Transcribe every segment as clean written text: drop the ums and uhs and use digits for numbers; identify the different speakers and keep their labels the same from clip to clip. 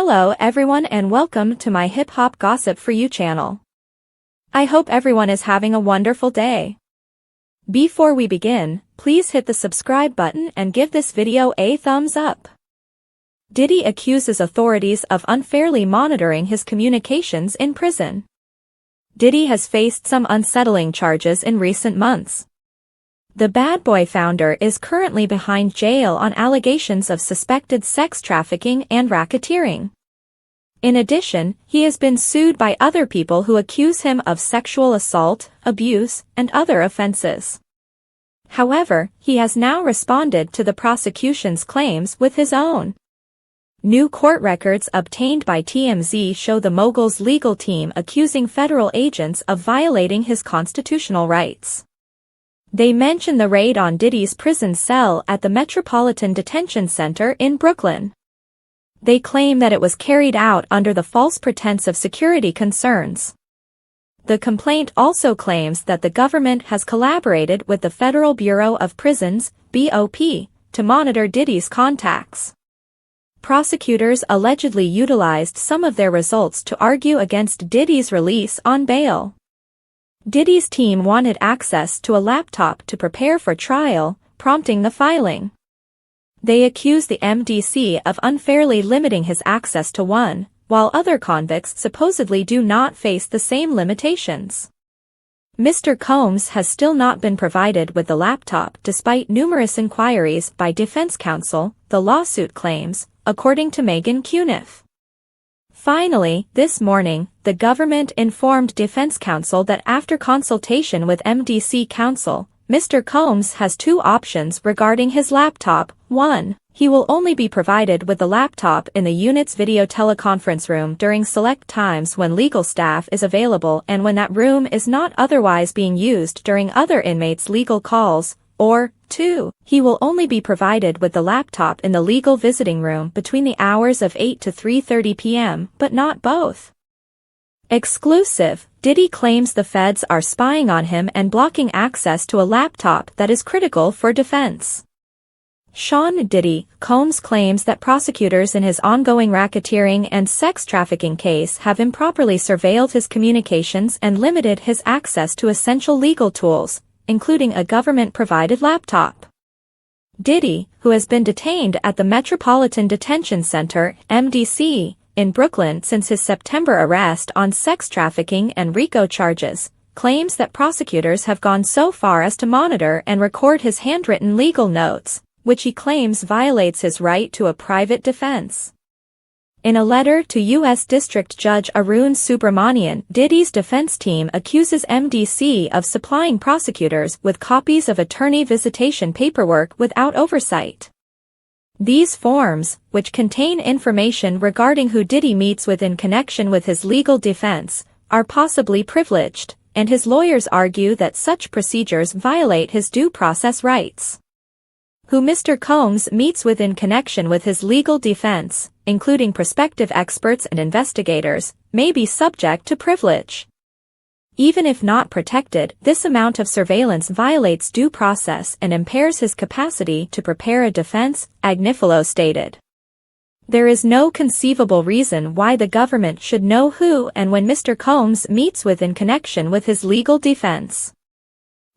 Speaker 1: Hello everyone and welcome to my Hip Hop Gossip For You channel. I hope everyone is having a wonderful day. Before we begin, please hit the subscribe button and give this video a thumbs up. Diddy accuses authorities of unfairly monitoring his communications in prison. Diddy has faced some unsettling charges in recent months. The Bad Boy founder is currently behind jail on allegations of suspected sex trafficking and racketeering. In addition, he has been sued by other people who accuse him of sexual assault, abuse, and other offenses. However, he has now responded to the prosecution's claims with his own. New court records obtained by TMZ show the mogul's legal team accusing federal agents of violating his constitutional rights. They mention the raid on Diddy's prison cell at the Metropolitan Detention Center in Brooklyn. They claim that it was carried out under the false pretense of security concerns. The complaint also claims that the government has collaborated with the Federal Bureau of Prisons, BOP, to monitor Diddy's contacts. Prosecutors allegedly utilized some of their results to argue against Diddy's release on bail. Diddy's team wanted access to a laptop to prepare for trial, prompting the filing. They accuse the MDC of unfairly limiting his access to one, while other convicts supposedly do not face the same limitations. Mr. Combs has still not been provided with the laptop despite numerous inquiries by defense counsel, the lawsuit claims, according to Megan Cuniff. Finally, this morning, the government informed defense counsel that after consultation with MDC counsel, Mr. Combs has two options regarding his laptop. 1. He will only be provided with the laptop in the unit's video teleconference room during select times when legal staff is available and when that room is not otherwise being used during other inmates' legal calls, or 2. He will only be provided with the laptop in the legal visiting room between the hours of 8 to 3:30 p.m., but not both. Exclusive, Diddy claims the feds are spying on him and blocking access to a laptop that is critical for defense. Sean Diddy Combs claims that prosecutors in his ongoing racketeering and sex trafficking case have improperly surveilled his communications and limited his access to essential legal tools, including a government-provided laptop. Diddy, who has been detained at the Metropolitan Detention Center, MDC, in Brooklyn since his September arrest on sex trafficking and RICO charges, claims that prosecutors have gone so far as to monitor and record his handwritten legal notes, which he claims violates his right to a private defense. In a letter to U.S. District Judge Arun Subramanian, Diddy's defense team accuses MDC of supplying prosecutors with copies of attorney visitation paperwork without oversight. These forms, which contain information regarding who Diddy meets with in connection with his legal defense, are possibly privileged, and his lawyers argue that such procedures violate his due process rights. Who Mr. Combs meets with in connection with his legal defense, including prospective experts and investigators, may be subject to privilege. Even if not protected, this amount of surveillance violates due process and impairs his capacity to prepare a defense, Agnifilo stated. There is no conceivable reason why the government should know who and when Mr. Combs meets with in connection with his legal defense.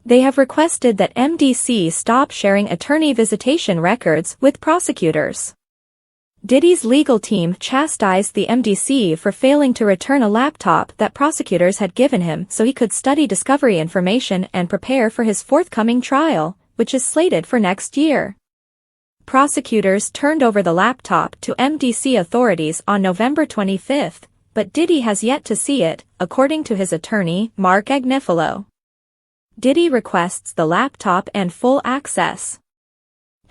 Speaker 1: They have requested that MDC stop sharing attorney visitation records with prosecutors. Diddy's legal team chastised the MDC for failing to return a laptop that prosecutors had given him so he could study discovery information and prepare for his forthcoming trial, which is slated for next year. Prosecutors turned over the laptop to MDC authorities on November 25, but Diddy has yet to see it, according to his attorney, Mark Agnifilo. Diddy requests the laptop and full access.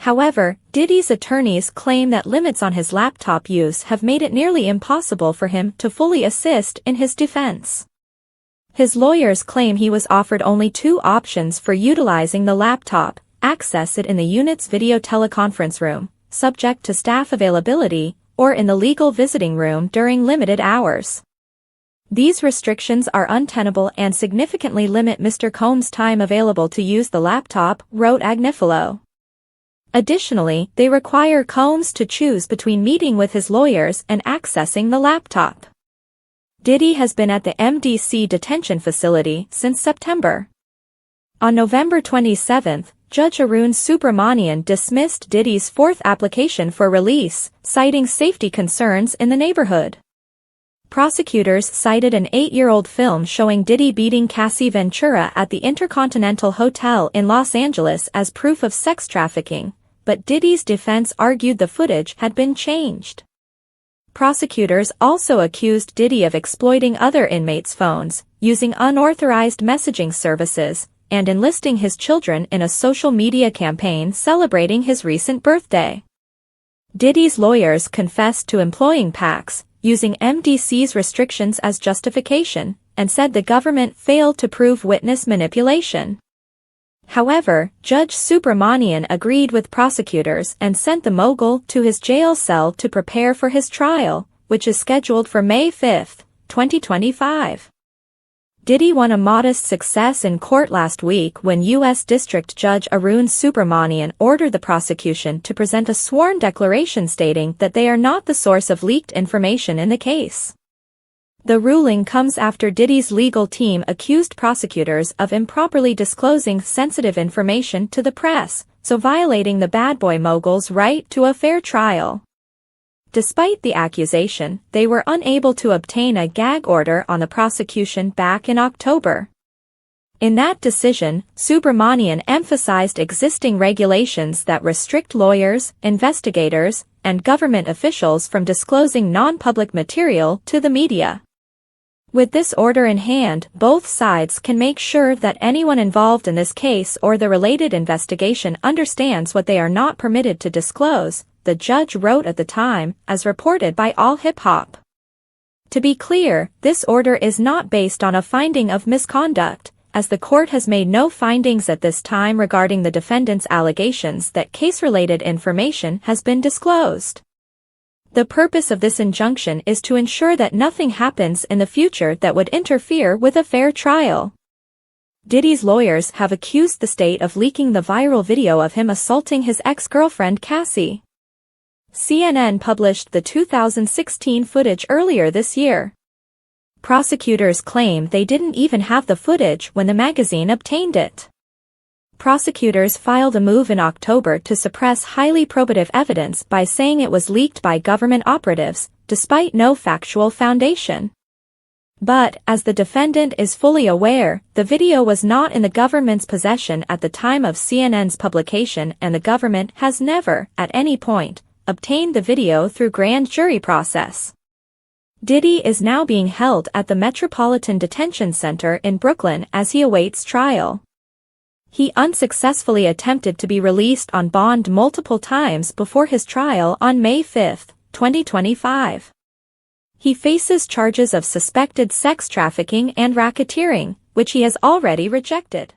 Speaker 1: However, Diddy's attorneys claim that limits on his laptop use have made it nearly impossible for him to fully assist in his defense. His lawyers claim he was offered only two options for utilizing the laptop: access it in the unit's video teleconference room, subject to staff availability, or in the legal visiting room during limited hours. These restrictions are untenable and significantly limit Mr. Combs' time available to use the laptop, wrote Agnifilo. Additionally, they require Combs to choose between meeting with his lawyers and accessing the laptop. Diddy has been at the MDC detention facility since September. On November 27, Judge Arun Subramanian dismissed Diddy's fourth application for release, citing safety concerns in the neighborhood. Prosecutors cited an 8-year-old film showing Diddy beating Cassie Ventura at the Intercontinental Hotel in Los Angeles as proof of sex trafficking, but Diddy's defense argued the footage had been changed. Prosecutors also accused Diddy of exploiting other inmates' phones, using unauthorized messaging services, and enlisting his children in a social media campaign celebrating his recent birthday. Diddy's lawyers confessed to employing PACs, using MDC's restrictions as justification, and said the government failed to prove witness manipulation. However, Judge Subramanian agreed with prosecutors and sent the mogul to his jail cell to prepare for his trial, which is scheduled for May 5, 2025. Diddy won a modest success in court last week when U.S. District Judge Arun Subramanian ordered the prosecution to present a sworn declaration stating that they are not the source of leaked information in the case. The ruling comes after Diddy's legal team accused prosecutors of improperly disclosing sensitive information to the press, so violating the bad boy mogul's right to a fair trial. Despite the accusation, they were unable to obtain a gag order on the prosecution back in October. In that decision, Subramanian emphasized existing regulations that restrict lawyers, investigators, and government officials from disclosing non-public material to the media. With this order in hand, both sides can make sure that anyone involved in this case or the related investigation understands what they are not permitted to disclose, the judge wrote at the time, as reported by All HIPHOP. To be clear, this order is not based on a finding of misconduct, as the court has made no findings at this time regarding the defendant's allegations that case-related information has been disclosed. The purpose of this injunction is to ensure that nothing happens in the future that would interfere with a fair trial. Diddy's lawyers have accused the state of leaking the viral video of him assaulting his ex-girlfriend Cassie. CNN published the 2016 footage earlier this year. Prosecutors claim they didn't even have the footage when the magazine obtained it. Prosecutors filed a move in October to suppress highly probative evidence by saying it was leaked by government operatives, despite no factual foundation. But, as the defendant is fully aware, the video was not in the government's possession at the time of CNN's publication and the government has never, at any point, obtained the video through grand jury process. Diddy is now being held at the Metropolitan Detention Center in Brooklyn as he awaits trial. He unsuccessfully attempted to be released on bond multiple times before his trial on May 5, 2025. He faces charges of suspected sex trafficking and racketeering, which he has already rejected.